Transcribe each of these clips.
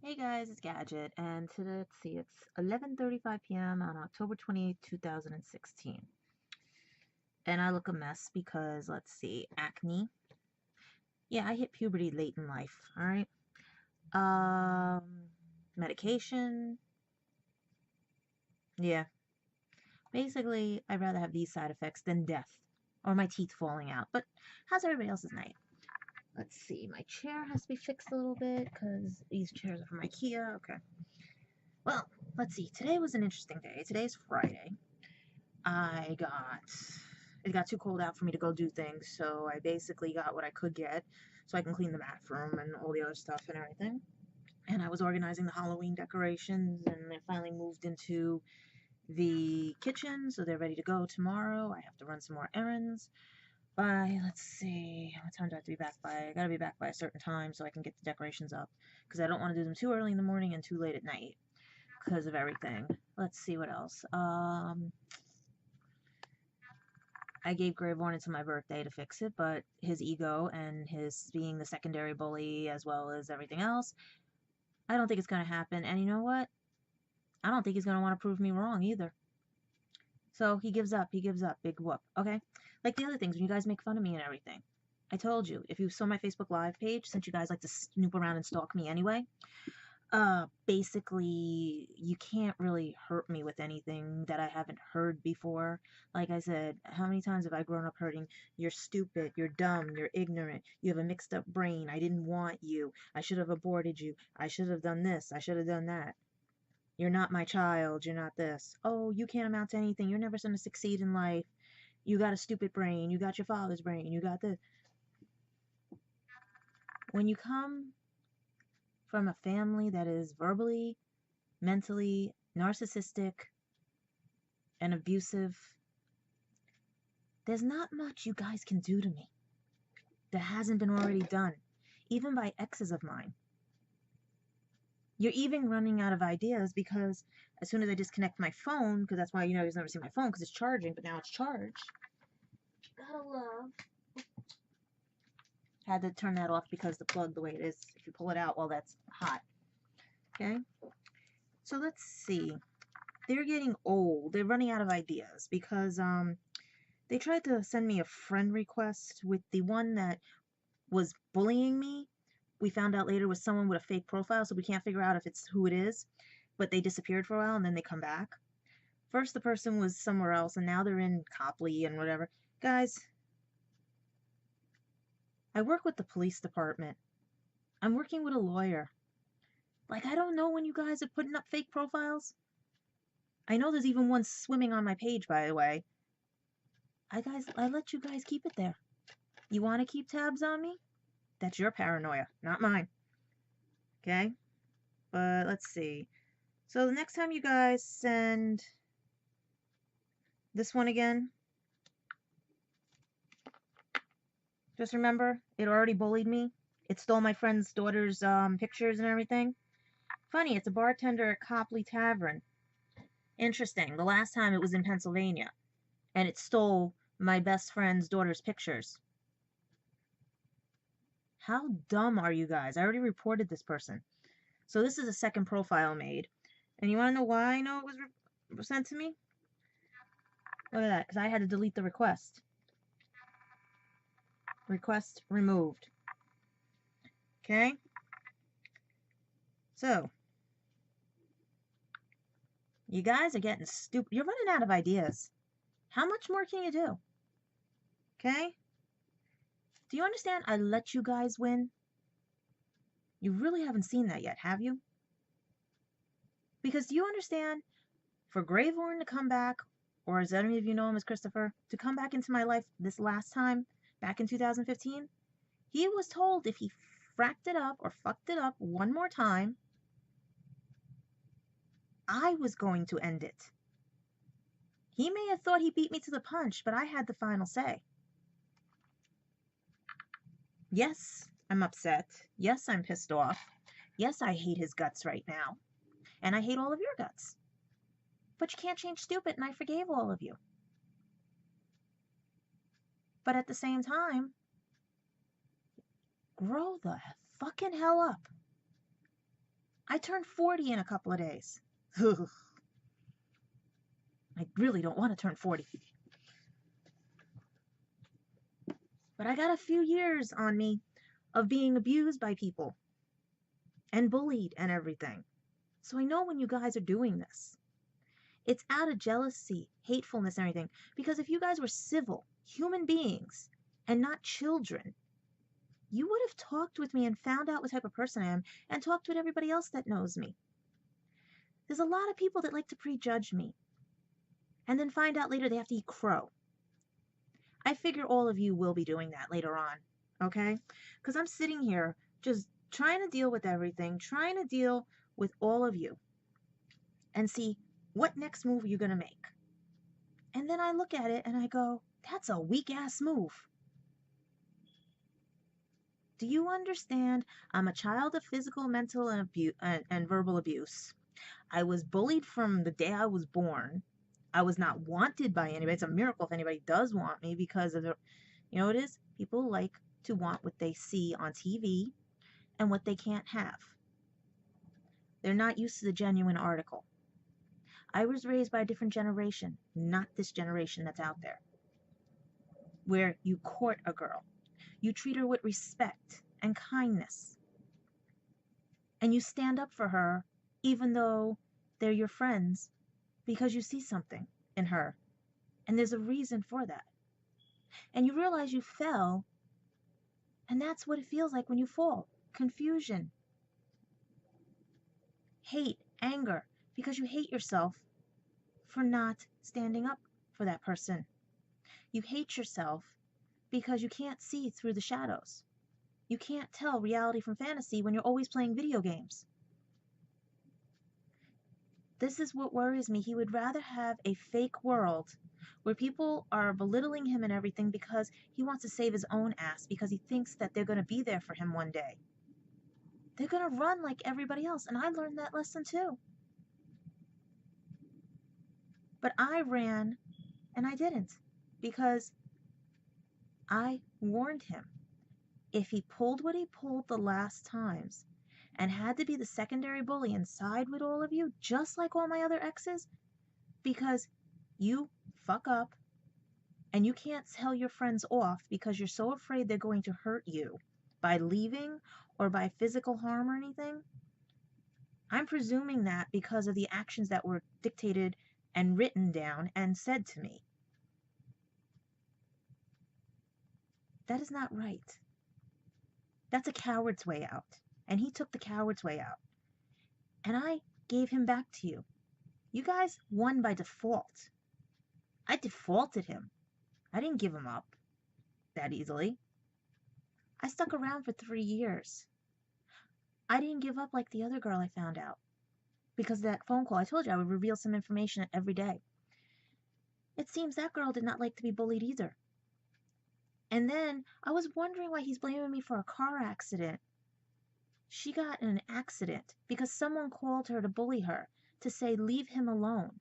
Hey guys, it's Gadget, and today, let's see, it's 11:35 p.m. on October 28th, 2016. And I look a mess because, let's see, acne. Yeah, I hit puberty late in life, all right? Um, Medication. Yeah, basically, I'd rather have these side effects than death or my teeth falling out. But how's everybody else's night? Let's see, my chair has to be fixed a little bit because these chairs are from IKEA. Okay. Well, let's see, today was an interesting day. Today's Friday. I got it got too cold out for me to go do things, so I basically got what I could get so I can clean the bathroom and all the other stuff and everything. And I was organizing the Halloween decorations, and they finally moved into the kitchen, so they're ready to go tomorrow. I have to run some more errands by, let's see, what time do I have to be back by? I gotta be back by a certain time so I can get the decorations up, because I don't want to do them too early in the morning and too late at night because of everything. Let's see what else. I gave Graveborn until my birthday to fix it, but his ego and his being the secondary bully as well as everything else, I don't think it's going to happen. And you know what? I don't think he's going to want to prove me wrong either. So he gives up. He gives up. Big whoop. Okay? Like the other things, when you guys make fun of me and everything. I told you, if you saw my Facebook Live page, since you guys like to snoop around and stalk me anyway, basically you can't really hurt me with anything that I haven't heard before. Like I said, how many times have I grown up hurting? You're stupid, you're dumb, you're ignorant, you have a mixed up brain, I didn't want you, I should have aborted you, I should have done this, I should have done that, you're not my child, you're not this, oh, you can't amount to anything, you're never going to succeed in life, you got a stupid brain, you got your father's brain, you got this. When you come from a family that is verbally, mentally narcissistic and abusive, there's not much you guys can do to me that hasn't been already done, even by exes of mine. You're even running out of ideas because as soon as I disconnect my phone, because that's why you never see my phone because it's charging, but now it's charged. Gotta love. Had to turn that off because the plug, the way it is, if you pull it out, well, that's hot. Okay? So let's see. They're getting old. They're running out of ideas because they tried to send me a friend request with the one that was bullying me. We found out later was someone with a fake profile, so we can't figure out if it's who it is. But they disappeared for a while and then they come back. First, the person was somewhere else, and now they're in Copley and whatever. Guys, I work with the police department. I'm working with a lawyer. Like, I don't know when you guys are putting up fake profiles. I know there's even one swimming on my page, by the way. I let you guys keep it there. You want to keep tabs on me? That's your paranoia, not mine. Okay? But let's see. So the next time you guys send this one again, just remember, it already bullied me. It stole my friend's daughter's pictures and everything. Funny, it's a bartender at Copley Tavern. Interesting. The last time it was in Pennsylvania, and it stole my best friend's daughter's pictures. How dumb are you guys? I already reported this person. So this is a second profile made. And you want to know why I know it was sent to me? Look at that, because I had to delete the request. Request removed. Okay? So, you guys are getting stupid. You're running out of ideas. How much more can you do? Okay? Do you understand I let you guys win? You really haven't seen that yet, have you? Because do you understand, for Gravehorn to come back, or as any of you know him as Christopher, to come back into my life this last time, back in 2015, he was told if he fracked it up or fucked it up one more time, I was going to end it. He may have thought he beat me to the punch, but I had the final say. Yes, I'm upset. Yes, I'm pissed off. Yes, I hate his guts right now. And I hate all of your guts. But you can't change stupid, and I forgave all of you. But at the same time, grow the fucking hell up. I turned 40 in a couple of days. I really don't want to turn 40. But I got a few years on me of being abused by people and bullied and everything. So I know when you guys are doing this, it's out of jealousy, hatefulness, and everything. Because if you guys were civil, human beings, and not children, you would have talked with me and found out what type of person I am and talked with everybody else that knows me. There's a lot of people that like to prejudge me and then find out later they have to eat crow. I figure all of you will be doing that later on, okay? Because I'm sitting here just trying to deal with everything, trying to deal with all of you and see what next move you're going to make. And then I look at it and I go, that's a weak ass move. Do you understand? I'm a child of physical, mental, and verbal abuse. I was bullied from the day I was born. I was not wanted by anybody. It's a miracle if anybody does want me because of the, you know what it is? People like to want what they see on TV and what they can't have. They're not used to the genuine article. I was raised by a different generation, not this generation that's out there, where you court a girl. You treat her with respect and kindness. And you stand up for her even though they're your friends because you see something in her. And there's a reason for that. And you realize you fell, and that's what it feels like when you fall. Confusion, hate, anger, because you hate yourself for not standing up for that person. You hate yourself because you can't see through the shadows. You can't tell reality from fantasy when you're always playing video games. This is what worries me. He would rather have a fake world where people are belittling him and everything because he wants to save his own ass, because he thinks that they're going to be there for him one day. They're going to run like everybody else, and I learned that lesson too. But I ran, and I didn't, because I warned him. If he pulled what he pulled the last times and had to be the secondary bully and side with all of you, just like all my other exes, because you fuck up and you can't tell your friends off because you're so afraid they're going to hurt you by leaving or by physical harm or anything, I'm presuming that because of the actions that were dictated and written down and said to me. That is not right. That's a coward's way out. And he took the coward's way out. And I gave him back to you. You guys won by default. I defaulted him. I didn't give him up that easily. I stuck around for 3 years. I didn't give up like the other girl I found out. Because of that phone call, I told you I would reveal some information every day. It seems that girl did not like to be bullied either. And then I was wondering why he's blaming me for a car accident. She got in an accident because someone called her to bully her, to say leave him alone.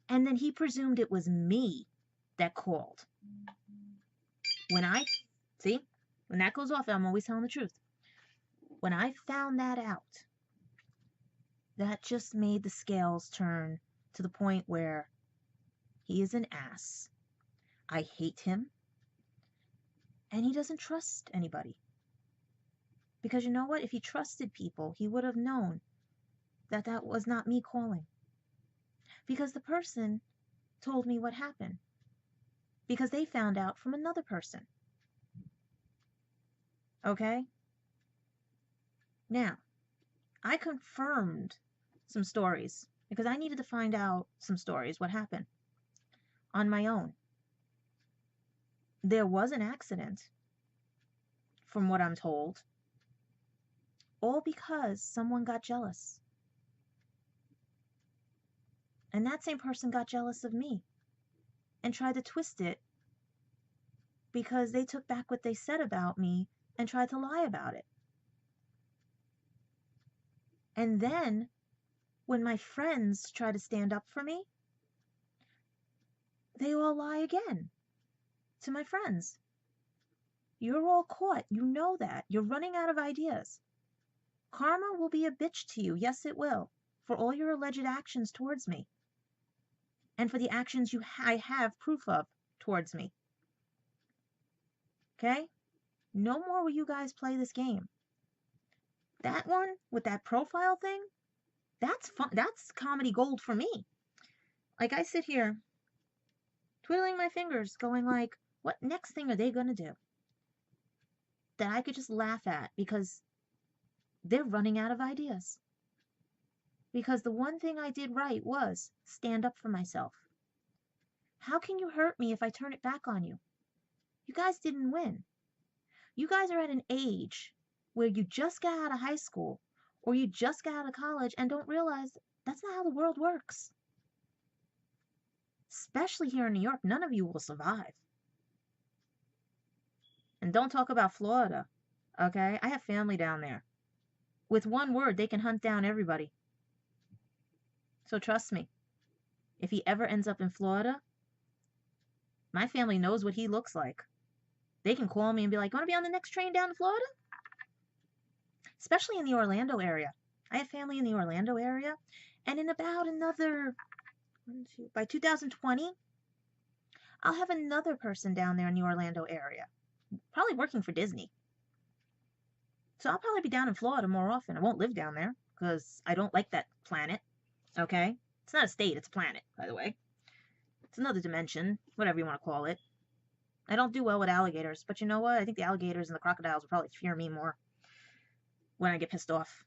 And then he presumed it was me that called. When that goes off, I'm always telling the truth. When I found that out, that just made the scales turn to the point where he is an ass. I hate him. And he doesn't trust anybody. Because you know what? If he trusted people, he would have known that that was not me calling. Because the person told me what happened. Because they found out from another person. Okay? Now, I confirmed some stories because I needed to find out some stories, what happened, on my own. There was an accident, from what I'm told, all because someone got jealous. And that same person got jealous of me and tried to twist it because they took back what they said about me and tried to lie about it. And then, when my friends try to stand up for me, they all lie again to my friends. You're all caught. You know that. You're running out of ideas. Karma will be a bitch to you. Yes, it will. For all your alleged actions towards me. And for the actions I have proof of towards me. Okay? No more will you guys play this game. That one with that profile thing, that's fun. That's comedy gold for me. Like, I sit here twiddling my fingers going like, what next thing are they going to do that I could just laugh at because they're running out of ideas. Because the one thing I did right was stand up for myself. How can you hurt me if I turn it back on you? You guys didn't win. You guys are at an age where you just got out of high school or you just got out of college and don't realize that's not how the world works. Especially here in New York, none of you will survive. And don't talk about Florida, okay? I have family down there. With one word, they can hunt down everybody. So trust me, if he ever ends up in Florida, my family knows what he looks like. They can call me and be like, you want to be on the next train down to Florida? Especially in the Orlando area. I have family in the Orlando area. And in about another, by 2020, I'll have another person down there in the Orlando area. Probably working for Disney. So I'll probably be down in Florida more often. I won't live down there because I don't like that planet. Okay? It's not a state, it's a planet, by the way. It's another dimension, whatever you want to call it. I don't do well with alligators, but you know what? I think the alligators and the crocodiles will probably fear me more when I get pissed off.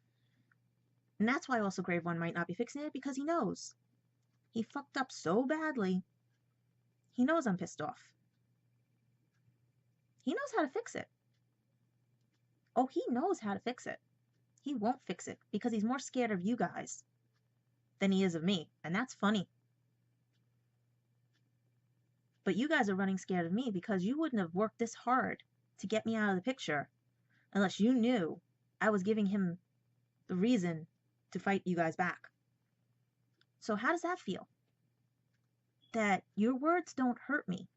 And that's why also Grave One might not be fixing it, because he knows. He fucked up so badly. He knows I'm pissed off. He knows how to fix it. Oh, he knows how to fix it. He won't fix it because he's more scared of you guys than he is of me. And that's funny. But you guys are running scared of me because you wouldn't have worked this hard to get me out of the picture unless you knew I was giving him the reason to fight you guys back. So how does that feel? That your words don't hurt me.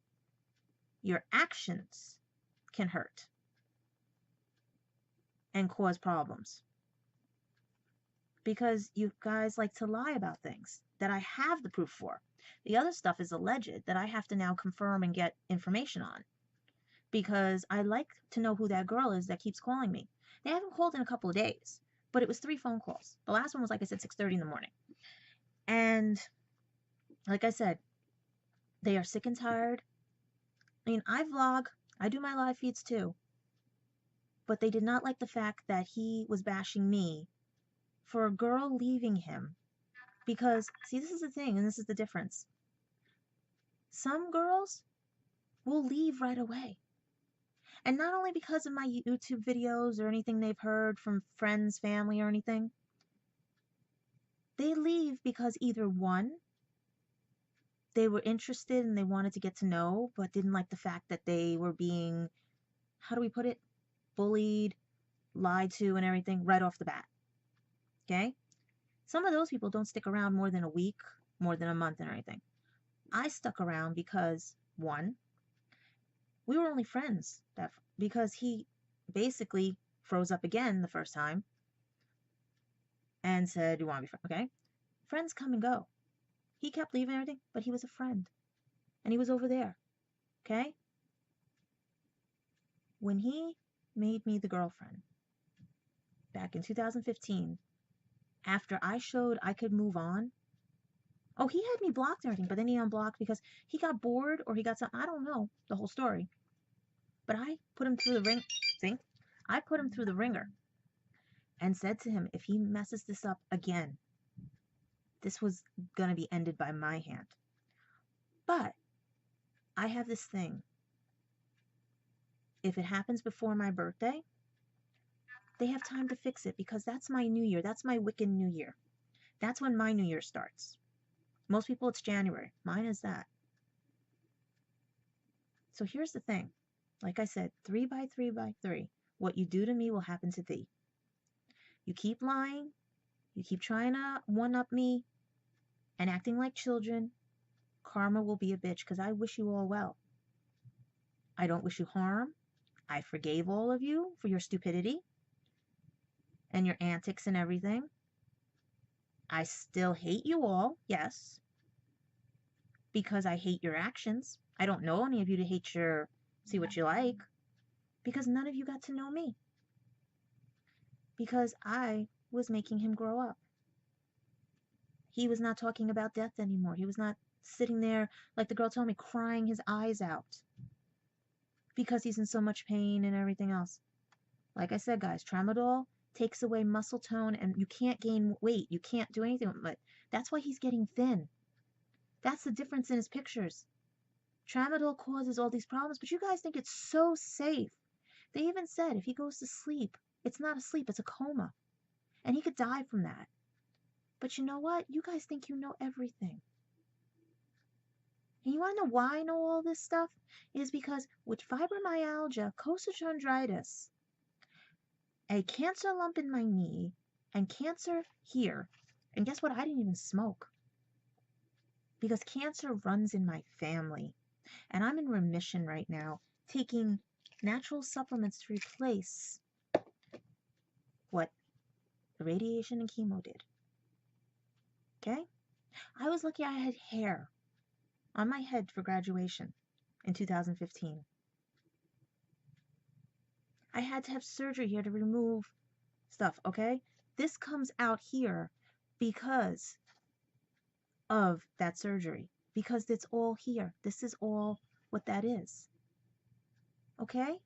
Your actions can hurt and cause problems. Because you guys like to lie about things that I have the proof for. The other stuff is alleged that I have to now confirm and get information on. Because I like to know who that girl is that keeps calling me. They haven't called in a couple of days, but it was 3 phone calls. The last one was, like I said, 6:30 in the morning. And like I said, they are sick and tired. I mean, I vlog. I do my live feeds too. But they did not like the fact that he was bashing me for a girl leaving him. Because, see, this is the thing, and this is the difference. Some girls will leave right away. And not only because of my YouTube videos or anything they've heard from friends, family, or anything. They leave because either one, they were interested and they wanted to get to know, but didn't like the fact that they were being, how do we put it, bullied, lied to, and everything right off the bat. Okay? Some of those people don't stick around more than a week, more than a month, and everything. I stuck around because, one, we were only friends. Because he basically froze up again the first time and said, you want to be friends? Okay? Friends come and go. He kept leaving everything, but he was a friend. And he was over there. Okay? When he made me the girlfriend back in 2015, after I showed I could move on, oh, he had me blocked and everything, but then he unblocked because he got bored or he got something. I don't know the whole story. But I put him through the ring. See? I put him through the ringer and said to him, if he messes this up again, this was going to be ended by my hand. But I have this thing. If it happens before my birthday, they have time to fix it because that's my new year. That's my Wiccan new year. That's when my new year starts. Most people, it's January. Mine is that. So here's the thing. Like I said, 3 by 3 by 3. What you do to me will happen to thee. You keep lying. You keep trying to one-up me and acting like children. Karma will be a bitch because I wish you all well. I don't wish you harm. I forgave all of you for your stupidity. and your antics and everything. I still hate you all, yes, because I hate your actions. I don't know any of you to hate your, see what you like, because none of you got to know me. Because I was making him grow up. He was not talking about death anymore. He was not sitting there, like the girl told me, crying his eyes out because he's in so much pain and everything else. Like I said, guys, tramadol takes away muscle tone and you can't gain weight. You can't do anything with it. That's why he's getting thin. That's the difference in his pictures. Tramadol causes all these problems, but you guys think it's so safe. They even said if he goes to sleep, it's not a sleep, it's a coma. And he could die from that. But you know what? You guys think you know everything. And you want to know why I know all this stuff? It is because with fibromyalgia, costochondritis, a cancer lump in my knee, and cancer here, and guess what? I didn't even smoke. Because cancer runs in my family. And I'm in remission right now, taking natural supplements to replace what the radiation and chemo did. Okay? I was lucky I had hair on my head for graduation in 2015. I had to have surgery here to remove stuff, okay? This comes out here because of that surgery, because it's all here. This is all what that is. Okay?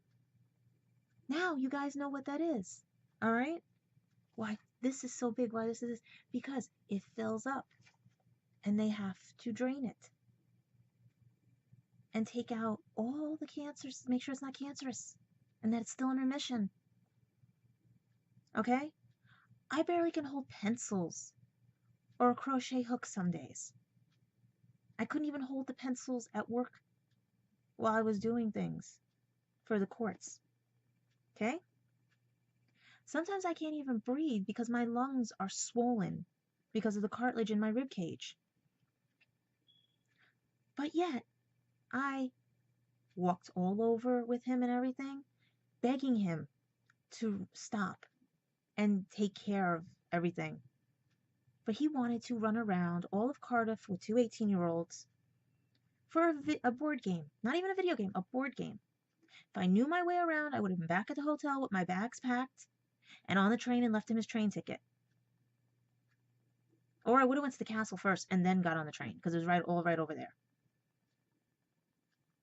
Now you guys know what that is. All right? Why this is so big, why this is because it fills up and they have to drain it and take out all the cancers, make sure it's not cancerous and that it's still in remission. Okay? I barely can hold pencils or a crochet hook some days. I couldn't even hold the pencils at work while I was doing things for the courts. Okay? Sometimes I can't even breathe because my lungs are swollen because of the cartilage in my rib cage. But yet, I walked all over with him and everything, begging him to stop and take care of everything. But he wanted to run around all of Cardiff with two 18-year-olds for a board game. Not even a video game, a board game. If I knew my way around, I would have been back at the hotel with my bags packed and on the train and left him his train ticket. Or I would have went to the castle first and then got on the train because it was all right over there.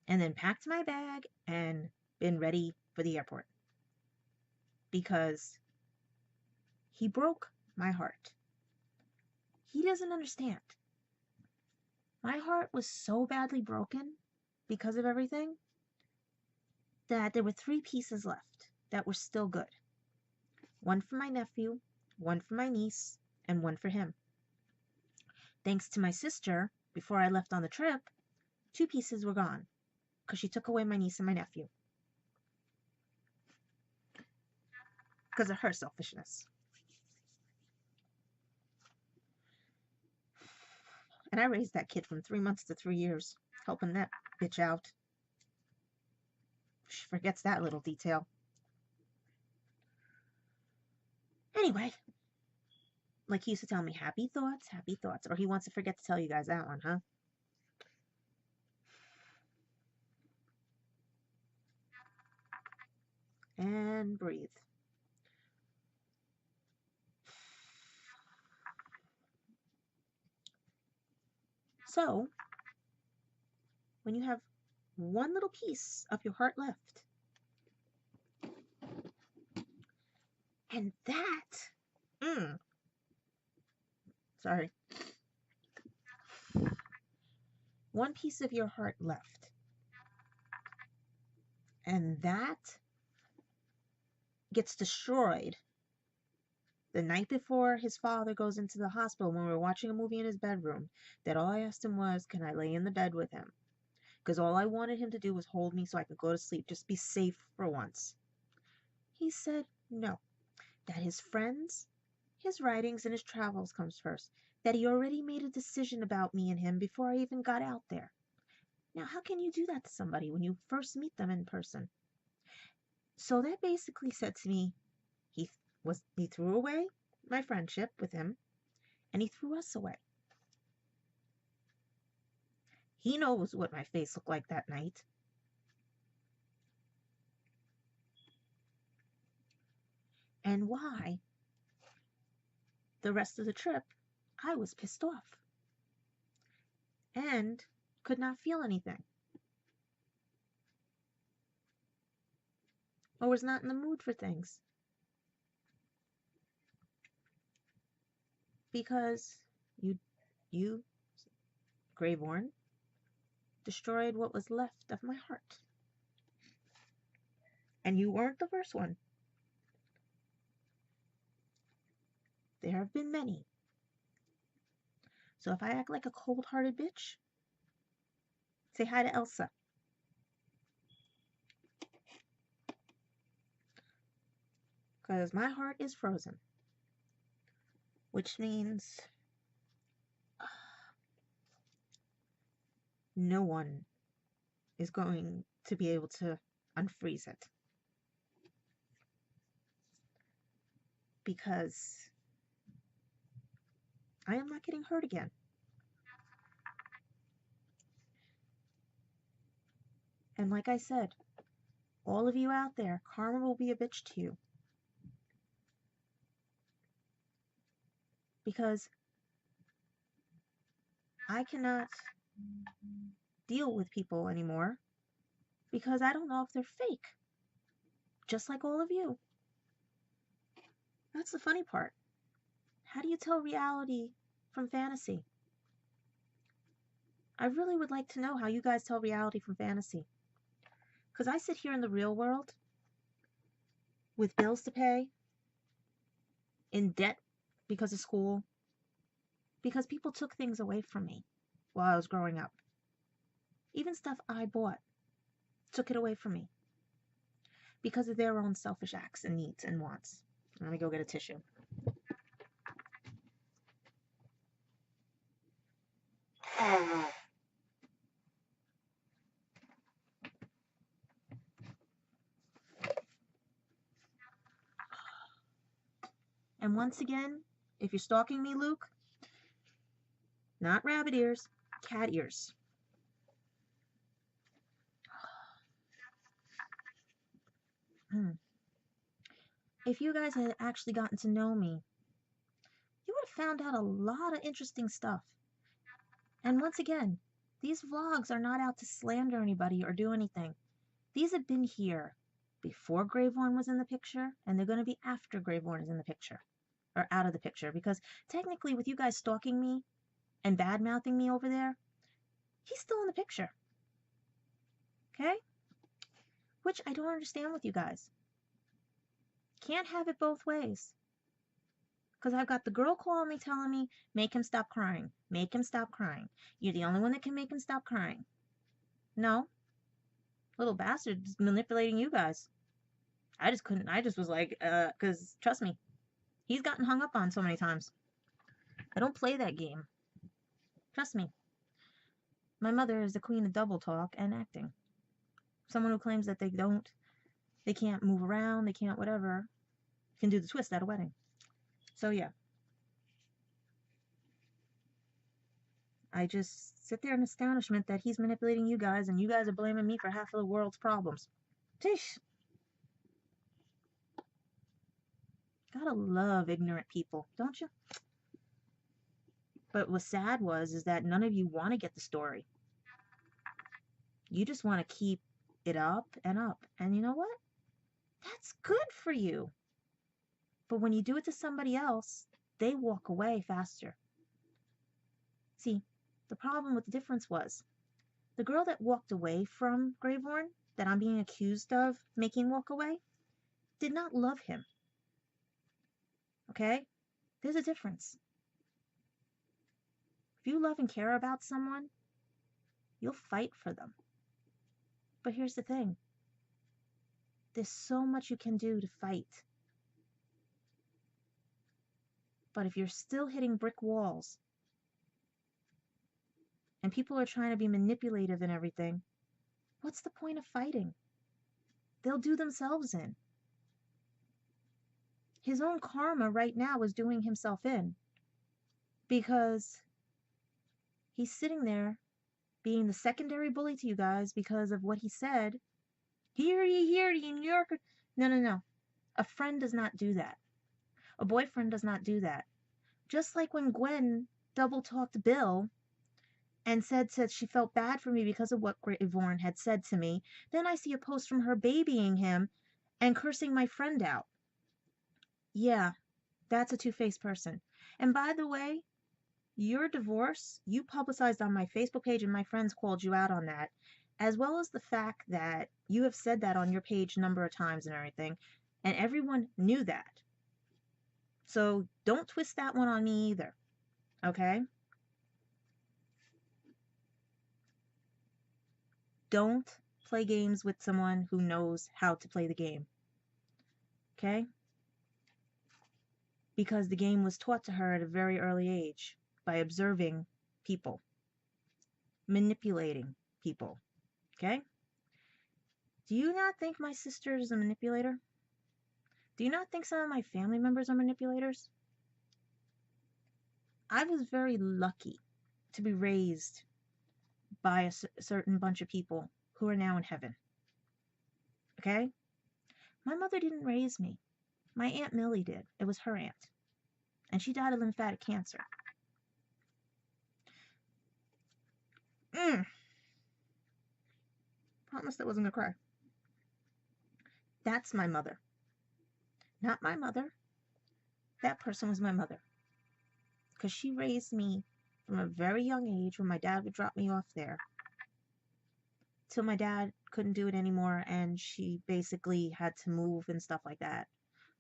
And then packed my bag and been ready for the airport. Because he broke my heart. He doesn't understand. My heart was so badly broken because of everything that there were 3 pieces left that were still good. One for my nephew, one for my niece, and one for him. Thanks to my sister, before I left on the trip, 2 pieces were gone because she took away my niece and my nephew. Because of her selfishness. And I raised that kid from 3 months to 3 years, helping that bitch out. She forgets that little detail. Anyway, like he used to tell me, happy thoughts, happy thoughts. Or he wants to forget to tell you guys that one, huh? And breathe. So, when you have one little piece of your heart left, and that, sorry, one piece of your heart left, and that gets destroyed the night before his father goes into the hospital when we were watching a movie in his bedroom, that all I asked him was, can I lay in the bed with him? Because all I wanted him to do was hold me so I could go to sleep, just be safe for once. He said no, that his friends, his writings, and his travels comes first, that he already made a decision about me and him before I even got out there. Now, how can you do that to somebody when you first meet them in person? So that basically said to me, Heath, was he threw away my friendship with him, and he threw us away. He knows what my face looked like that night. And why the rest of the trip I was pissed off and could not feel anything, or was not in the mood for things, because you, Greyborn, destroyed what was left of my heart. And you weren't the first one. There have been many. So if I act like a cold-hearted bitch, say hi to Elsa. Because my heart is frozen. Which means no one is going to be able to unfreeze it. Because I am not getting hurt again. And like I said, all of you out there, karma will be a bitch to you. Because I cannot deal with people anymore because I don't know if they're fake. Just like all of you. That's the funny part. How do you tell reality from fantasy? I really would like to know how you guys tell reality from fantasy. Because I sit here in the real world with bills to pay, in debt because of school, because people took things away from me while I was growing up. Even stuff I bought took it away from me because of their own selfish acts and needs and wants. Let me go get a tissue. And once again, if you're stalking me, Luke, not rabbit ears, cat ears. If you guys had actually gotten to know me, you would have found out a lot of interesting stuff. And once again, these vlogs are not out to slander anybody or do anything. These have been here before Graveborn was in the picture, and they're going to be after Graveborn is in the picture, or out of the picture, because technically with you guys stalking me and bad-mouthing me over there, he's still in the picture. Okay? Which I don't understand with you guys. Can't have it both ways. Because I've got the girl calling me telling me, make him stop crying. Make him stop crying. You're the only one that can make him stop crying. No. Little bastard's manipulating you guys. I just couldn't. I just was like, because trust me, he's gotten hung up on so many times. I don't play that game. Trust me. My mother is the queen of double talk and acting. Someone who claims that they can't move around, they can't whatever, can do the twist at a wedding. So yeah. I just sit there in astonishment that he's manipulating you guys and you guys are blaming me for half of the world's problems. Tish. Gotta love ignorant people, don't you? But what's sad is that none of you want to get the story. You just want to keep it up and up. And you know what? That's good for you. But when you do it to somebody else, they walk away faster. See, the problem with the difference was the girl that walked away from Graveborn, that I'm being accused of making walk away, did not love him. Okay? There's a difference. If you love and care about someone, you'll fight for them. But here's the thing. There's so much you can do to fight. But if you're still hitting brick walls and people are trying to be manipulative and everything, what's the point of fighting? They'll do themselves in. his own karma right now is doing himself in because he's sitting there being the secondary bully to you guys because of what he said. Hear ye, New Yorker. No, no, no. A friend does not do that. A boyfriend does not do that. Just like when Gwen double talked Bill and said she felt bad for me because of what Yvonne had said to me, then I see a post from her babying him and cursing my friend out. Yeah, that's a two-faced person. And by the way, your divorce, you publicized on my Facebook page and my friends called you out on that, as well as the fact that you have said that on your page a number of times and everything, and everyone knew that. So don't twist that one on me either, okay? Don't play games with someone who knows how to play the game, okay? Because the game was taught to her at a very early age by observing people, manipulating people, okay? Do you not think my sister is a manipulator? Do you not think some of my family members are manipulators? I was very lucky to be raised by a certain bunch of people who are now in heaven. Okay? My mother didn't raise me. My Aunt Millie did. It was her aunt. And she died of lymphatic cancer. Promised I wasn't going to cry. That's my mother. Not my mother. That person was my mother. Because she raised me from a very young age when my dad would drop me off there till my dad couldn't do it anymore and she basically had to move and stuff like that.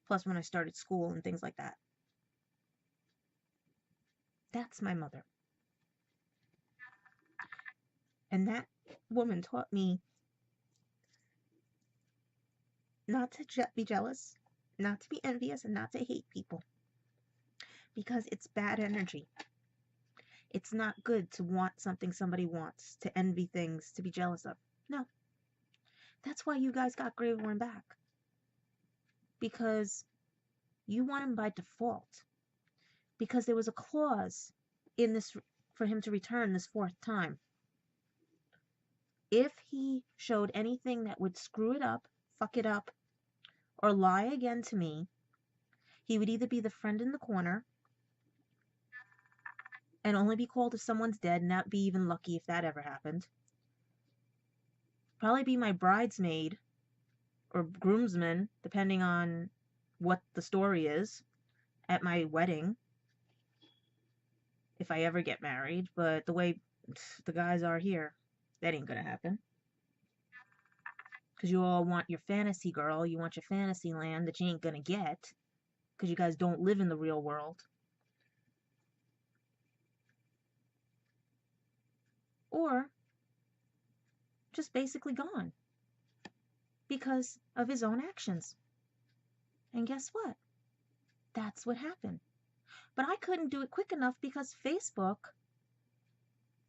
Plus when I started school and things like that. That's my mother. And that woman taught me not to be jealous, not to be envious, and not to hate people. Because it's bad energy. It's not good to want something somebody wants, to envy things, to be jealous of. No. That's why you guys got Grey Worm back. Because you want him by default. Because there was a clause in this for him to return this fourth time. If he showed anything that would screw it up, fuck it up, or lie again to me, he would either be the friend in the corner and only be called if someone's dead, and that'd be even lucky if that ever happened. Probably be my bridesmaid or groomsman, depending on what the story is, at my wedding, if I ever get married. But the way the guys are here, that ain't gonna happen. Because you all want your fantasy girl, you want your fantasy land that you ain't gonna get, because you guys don't live in the real world. Or just basically gone because of his own actions. And guess what? That's what happened. But I couldn't do it quick enough because Facebook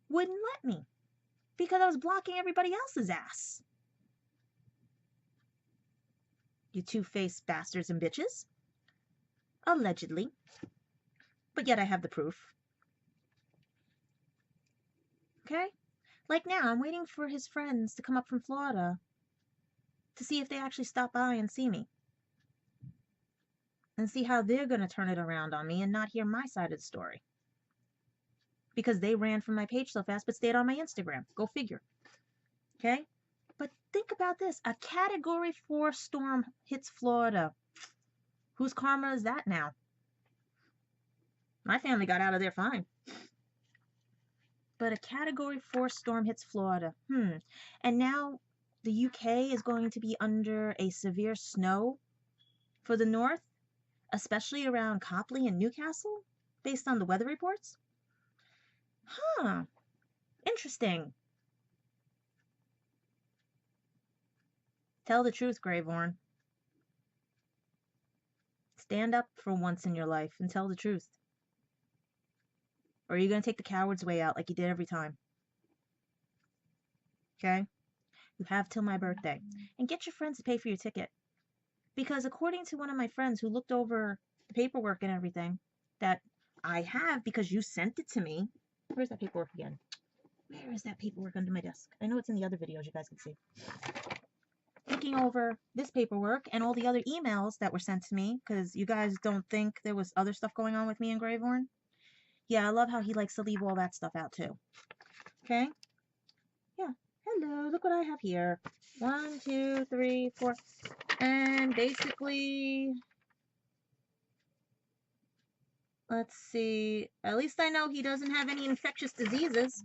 wouldn't let me, because I was blocking everybody else's ass. You two-faced bastards and bitches. Allegedly. But yet I have the proof. Okay? Like now, I'm waiting for his friends to come up from Florida to see if they actually stop by and see me. And see how they're going to turn it around on me and not hear my side of the story. Because they ran from my page so fast but stayed on my Instagram. Go figure. Okay? But think about this. A Category 4 storm hits Florida. Whose karma is that now? My family got out of there fine. But a Category 4 storm hits Florida. And now the UK is going to be under a severe snow for the north, especially around Copley and Newcastle, based on the weather reports. Interesting. Tell the truth, Graveorn. Stand up for once in your life and tell the truth. Or are you going to take the coward's way out like you did every time? Okay? You have till my birthday. And get your friends to pay for your ticket. Because according to one of my friends who looked over the paperwork and everything that I have because you sent it to me. Where's that paperwork again? Where is that paperwork under my desk? I know it's in the other videos you guys can see. Looking over this paperwork and all the other emails that were sent to me, because you guys don't think there was other stuff going on with me and Gravehorn. Yeah, I love how he likes to leave all that stuff out too. Okay? Yeah. Hello, look what I have here. 1, 2, 3, 4. And basically, let's see. At least I know he doesn't have any infectious diseases.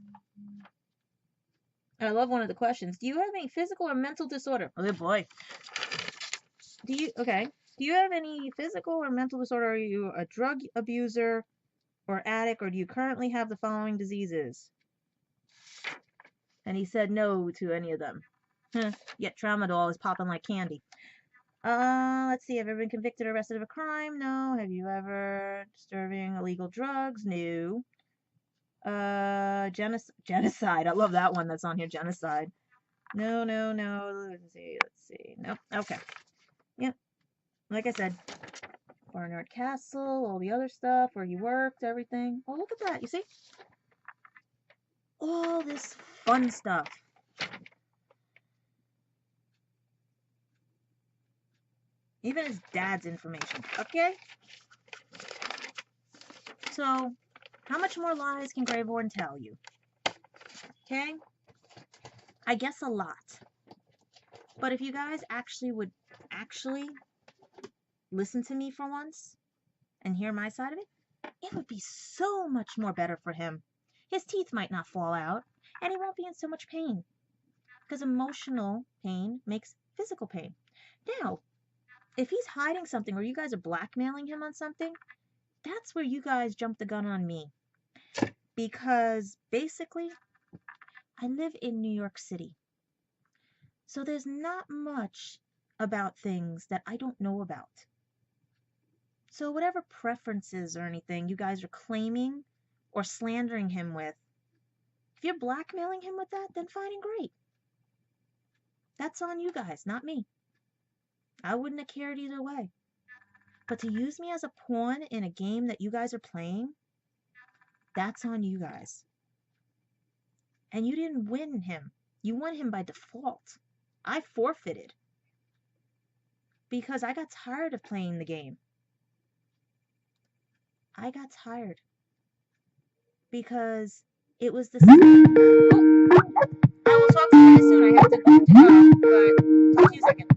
I love one of the questions. Do you have any physical or mental disorder? Oh boy. Do you have any physical or mental disorder? Are you a drug abuser or addict, or do you currently have the following diseases? And he said no to any of them. Yet tramadol is popping like candy. Let's see. Have you ever been convicted or arrested of a crime? No. Have you ever disturbing illegal drugs? No. Genocide. I love that one that's on here. Genocide. No. Let's see. Nope. Okay. Yep. Like I said, Barnard Castle, all the other stuff, where you worked, everything. Oh, look at that. You see? All this fun stuff. Even his dad's information. Okay? So, how much more lies can Gravehorn tell you? Okay? I guess a lot. But if you guys would listen to me for once and hear my side of it would be so much more better for him. His teeth might not fall out, and he won't be in so much pain. Because emotional pain makes physical pain. Now, if he's hiding something or you guys are blackmailing him on something, that's where you guys jump the gun on me. Because basically, I live in New York City. So there's not much about things that I don't know about. So whatever preferences or anything you guys are claiming or slandering him with, if you're blackmailing him with that, then fine and great. That's on you guys, not me. I wouldn't have cared either way. But to use me as a pawn in a game that you guys are playing, that's on you guys. And you didn't win him. You won him by default. I forfeited. Because I got tired of playing the game. I got tired. Because it was the same. Oh, I will talk to you guys soon. I have to go. But talk to you in a second.